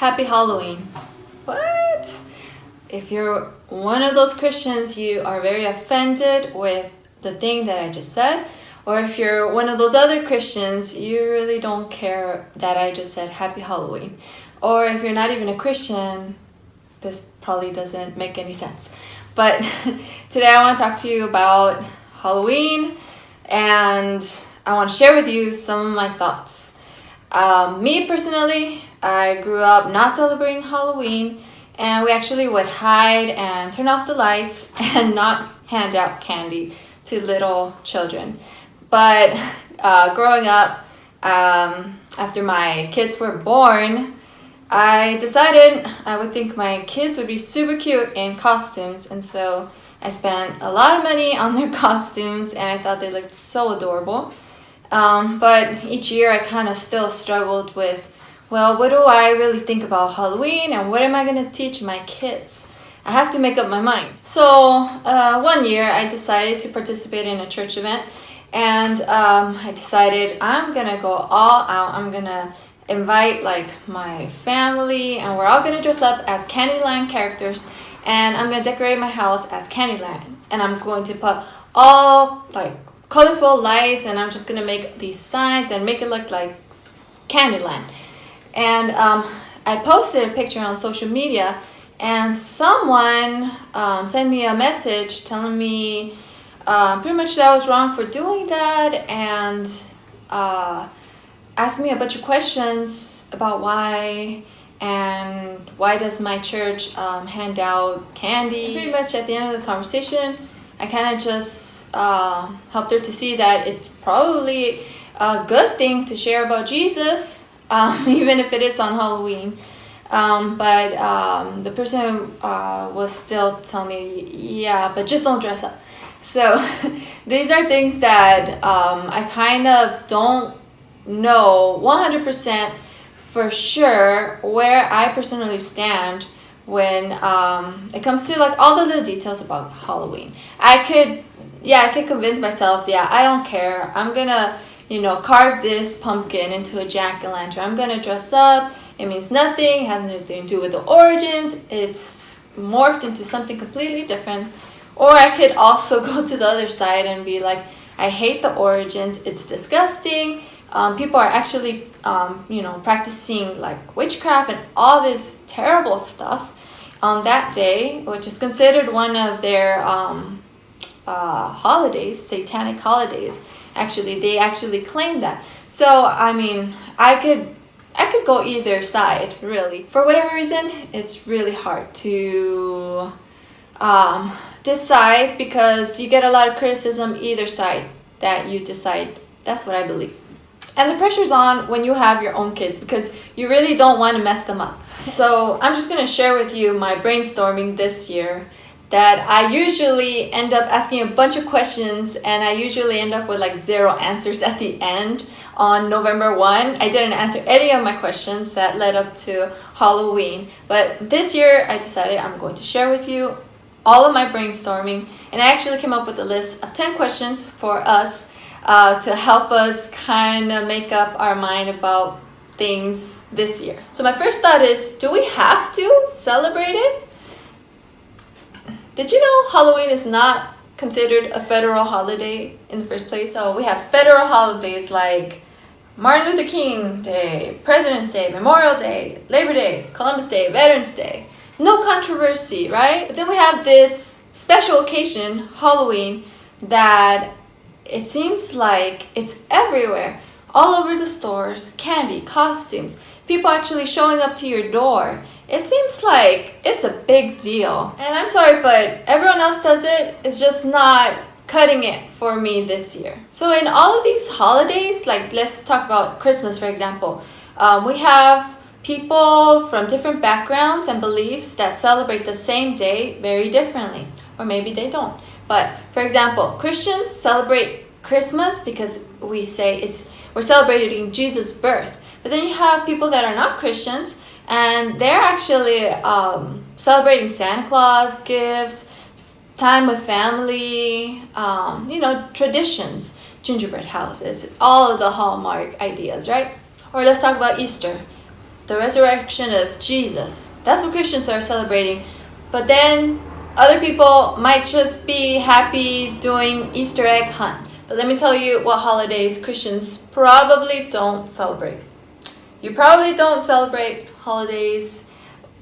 Happy Halloween. What? If you're one of those Christians, you are very offended with the thing that I just said. Or if you're one of those other Christians, you really don't care that I just said Happy Halloween. Or if you're not even a Christian, this probably doesn't make any sense. But today I want to talk to you about Halloween, and I want to share with you some of my thoughts. Me personally, I grew up not celebrating Halloween, and we actually would hide and turn off the lights and not hand out candy to little children. But growing up, after my kids were born, I decided I would think my kids would be super cute in costumes, and so I spent a lot of money on their costumes, and I thought they looked so adorable. But each year I kind of still struggled with, well, what do I really think about Halloween, and what am I going to teach my kids? I have to make up my mind. So one year I decided to participate in a church event, and I decided I'm going to go all out. I'm going to invite like my family, and we're all going to dress up as Candyland characters, and I'm going to decorate my house as Candyland, and I'm going to put all like colorful lights, and I'm just going to make these signs and make it look like Candyland. And I posted a picture on social media, and someone sent me a message telling me pretty much that I was wrong for doing that, and asked me a bunch of questions about why, and why does my church hand out candy. And pretty much at the end of the conversation, I kind of just helped her to see that it's probably a good thing to share about Jesus, even if it is on Halloween. But the person was still telling me, yeah, but just don't dress up. So these are things that I kind of don't know 100% for sure where I personally stand when it comes to like all the little details about Halloween. I could convince myself, yeah, I don't care. I'm gonna, carve this pumpkin into a jack-o'-lantern. I'm gonna dress up. It means nothing. It has nothing to do with the origins. It's morphed into something completely different. Or I could also go to the other side and be like, I hate the origins. It's disgusting. People are actually, practicing like witchcraft and all this terrible stuff on that day, which is considered one of their holidays, satanic holidays. Actually, they actually claim that. So, I mean, I could go either side, really. For whatever reason, it's really hard to decide, because you get a lot of criticism either side that you decide. That's what I believe. And the pressure's on when you have your own kids, because you really don't want to mess them up. So I'm just going to share with you my brainstorming this year, that I usually end up asking a bunch of questions, and I usually end up with like 0 answers at the end. On November 1, I didn't answer any of my questions that led up to Halloween. But this year I decided I'm going to share with you all of my brainstorming, and I actually came up with a list of 10 questions for us to help us kind of make up our mind about things this year. So my first thought is, do we have to celebrate it? Did you know Halloween is not considered a federal holiday in the first place? So we have federal holidays like Martin Luther King Day, President's Day, Memorial Day, Labor Day, Columbus Day, Veterans Day. No controversy, right? But then we have this special occasion, Halloween, that it seems like it's everywhere, all over the stores, candy, costumes, people actually showing up to your door. It seems like it's a big deal. And I'm sorry, but everyone else does it. It's just not cutting it for me this year. So in all of these holidays, like let's talk about Christmas, for example, we have people from different backgrounds and beliefs that celebrate the same day very differently, or maybe they don't. But for example, Christians celebrate Christmas because we say we're celebrating Jesus' birth. But then you have people that are not Christians, and they're actually celebrating Santa Claus, gifts, time with family, traditions, gingerbread houses, all of the Hallmark ideas, right? Or let's talk about Easter. the resurrection of Jesus. That's what Christians are celebrating. But then other people might just be happy doing Easter egg hunts. But let me tell you what holidays Christians probably don't celebrate. You probably don't celebrate holidays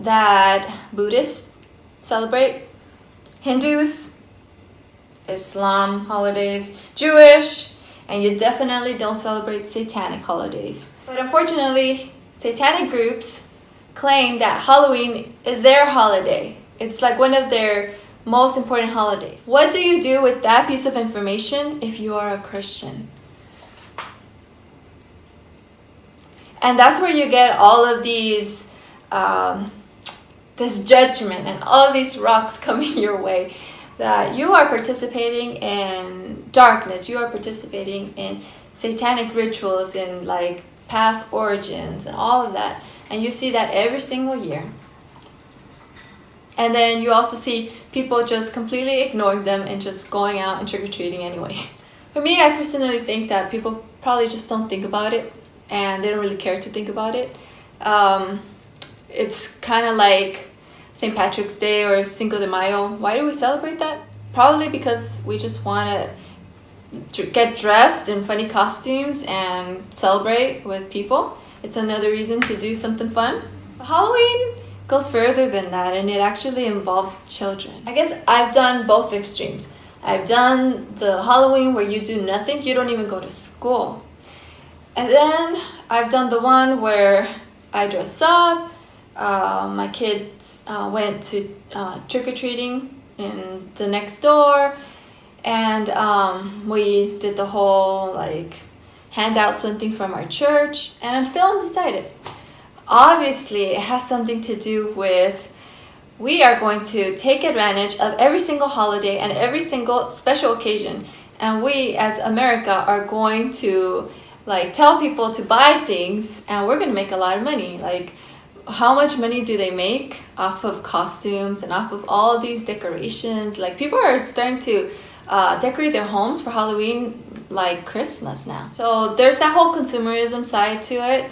that Buddhists celebrate, Hindus, Islam holidays, Jewish, and you definitely don't celebrate satanic holidays. But unfortunately, satanic groups claim that Halloween is their holiday. It's like one of their most important holidays. What do you do with that piece of information if you are a Christian? And that's where you get all of these, this judgment and all of these rocks coming your way, that you are participating in darkness, you are participating in satanic rituals and like past origins and all of that. And you see that every single year. And then you also see people just completely ignoring them and just going out and trick-or-treating anyway. For me, I personally think that people probably just don't think about it, and they don't really care to think about it. It's kind of like St. Patrick's Day or Cinco de Mayo. Why do we celebrate that? Probably because we just want to get dressed in funny costumes and celebrate with people. It's another reason to do something fun. Halloween goes further than that, and it actually involves children. I guess I've done both extremes. I've done the Halloween where you do nothing, you don't even go to school. And then I've done the one where I dress up, my kids went to trick-or-treating in the next door, and we did the whole like hand out something from our church, and I'm still undecided. Obviously, it has something to do with we are going to take advantage of every single holiday and every single special occasion, and we as America are going to like tell people to buy things, and we're gonna make a lot of money. Like, how much money do they make off of costumes and off of all these decorations? Like, people are starting to decorate their homes for Halloween like Christmas now. So there's that whole consumerism side to it,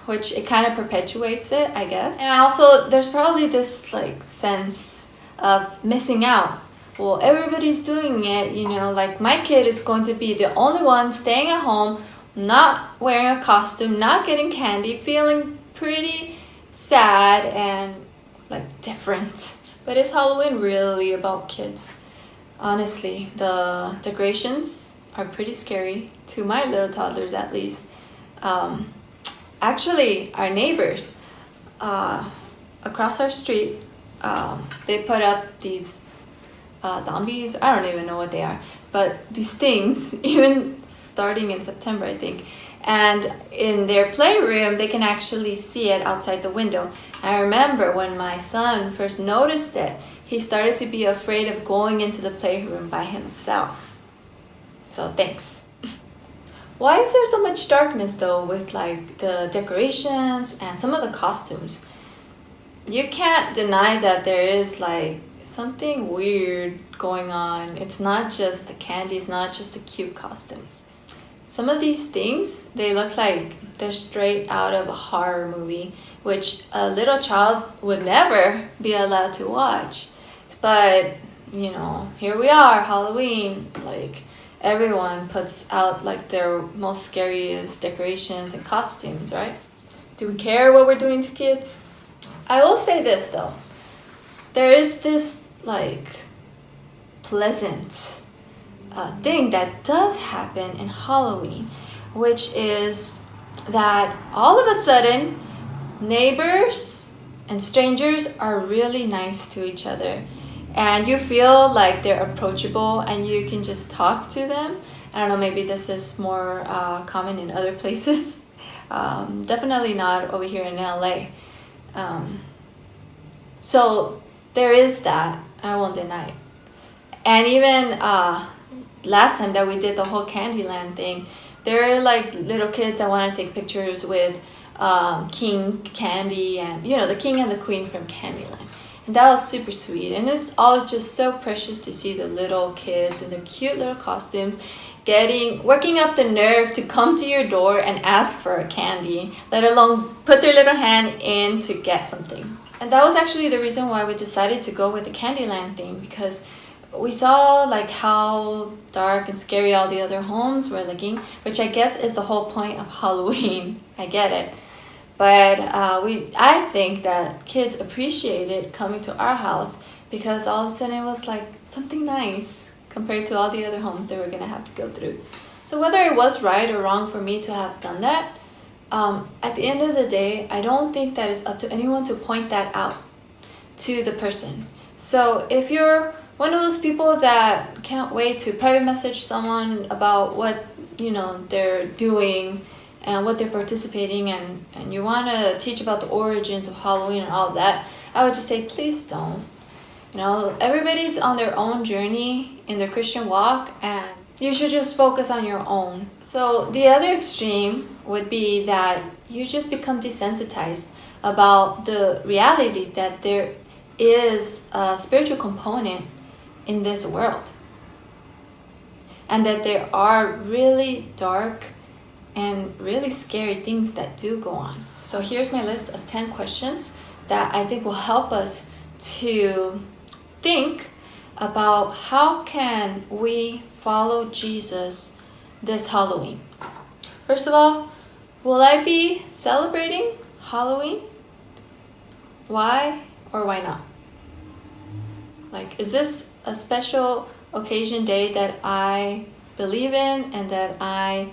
which it kind of perpetuates it, I guess. And also, there's probably this like sense of missing out. Well, everybody's doing it, you know, like my kid is going to be the only one staying at home, not wearing a costume, not getting candy, feeling pretty sad and like different. But is Halloween really about kids? Honestly, the decorations are pretty scary, to my little toddlers at least. Actually, our neighbors across our street, they put up these zombies. I don't even know what they are, but these things, even starting in September, I think. And in their playroom, they can actually see it outside the window. I remember when my son first noticed it, he started to be afraid of going into the playroom by himself. So thanks. Why is there so much darkness though with like the decorations and some of the costumes? You can't deny that there is like something weird going on. It's not just the candy, it's not just the cute costumes. Some of these things, they look like they're straight out of a horror movie, which a little child would never be allowed to watch. But, you know, here we are, Halloween, like everyone puts out like their most scariest decorations and costumes, right? Do we care what we're doing to kids? I will say this though. There is this like pleasant thing that does happen in Halloween, which is that all of a sudden neighbors and strangers are really nice to each other, and you feel like they're approachable and you can just talk to them. I don't know, maybe this is more common in other places. Definitely not over here in LA. So there is that, I won't deny it. And even last time that we did the whole Candyland thing, there are like little kids that want to take pictures with King Candy and, you know, the king and the queen from Candyland. And that was super sweet. And it's always just so precious to see the little kids in their cute little costumes. working up the nerve to come to your door and ask for a candy, let alone put their little hand in to get something. And that was actually the reason why we decided to go with the Candyland theme, because we saw like how dark and scary all the other homes were looking, which I guess is the whole point of Halloween. I get it. But I think that kids appreciated coming to our house because all of a sudden it was like something nice compared to all the other homes they were going to have to go through. So whether it was right or wrong for me to have done that, at the end of the day, I don't think that it's up to anyone to point that out to the person. So if you're one of those people that can't wait to private message someone about what they're doing and what they're participating in, and you want to teach about the origins of Halloween and all of that, I would just say please don't. Everybody's on their own journey in their Christian walk, and you should just focus on your own. So the other extreme would be that you just become desensitized about the reality that there is a spiritual component in this world, and that there are really dark and really scary things that do go on. So here's my list of 10 questions that I think will help us to think about how can we follow Jesus this Halloween. First of all, will I be celebrating Halloween? Why or why not? Like, is this a special occasion day that I believe in and that I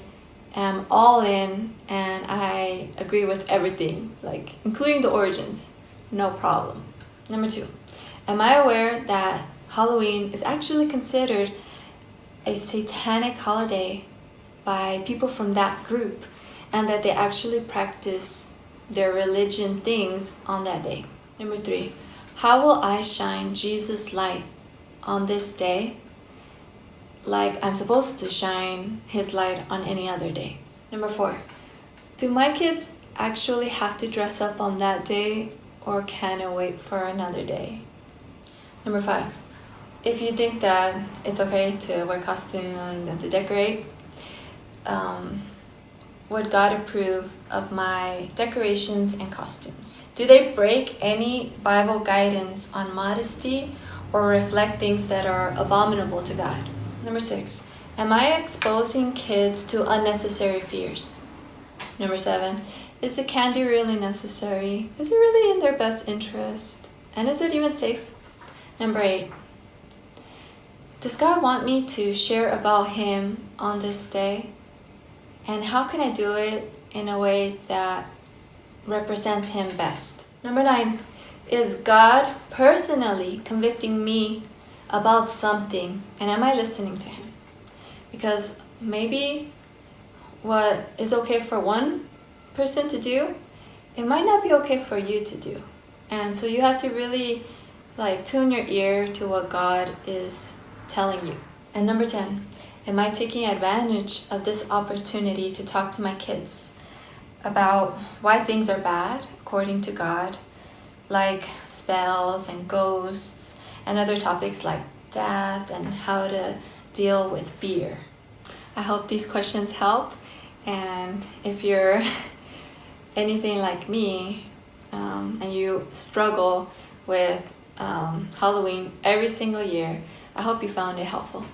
am all in and I agree with everything, like including the origins? No problem. Number 2, am I aware that Halloween is actually considered a satanic holiday by people from that group, and that they actually practice their religion things on that day? Number 3, how will I shine Jesus' light on this day like I'm supposed to shine his light on any other day? Number 4, do my kids actually have to dress up on that day, or can I wait for another day? Number 5, if you think that it's okay to wear costumes and to decorate, would God approve of my decorations and costumes? Do they break any Bible guidance on modesty or reflect things that are abominable to God? Number 6, am I exposing kids to unnecessary fears? Number 7, is the candy really necessary? Is it really in their best interest? And is it even safe? Number 8, does God want me to share about him on this day? And how can I do it in a way that represents him best? Number 9, is God personally convicting me about something, and am I listening to him? Because maybe what is okay for one person to do, it might not be okay for you to do. And so you have to really tune your ear to what God is telling you. And number 10, am I taking advantage of this opportunity to talk to my kids about why things are bad according to God, like spells and ghosts and other topics like death and how to deal with fear? I hope these questions help, and if you're anything like me and you struggle with Halloween every single year, I hope you found it helpful.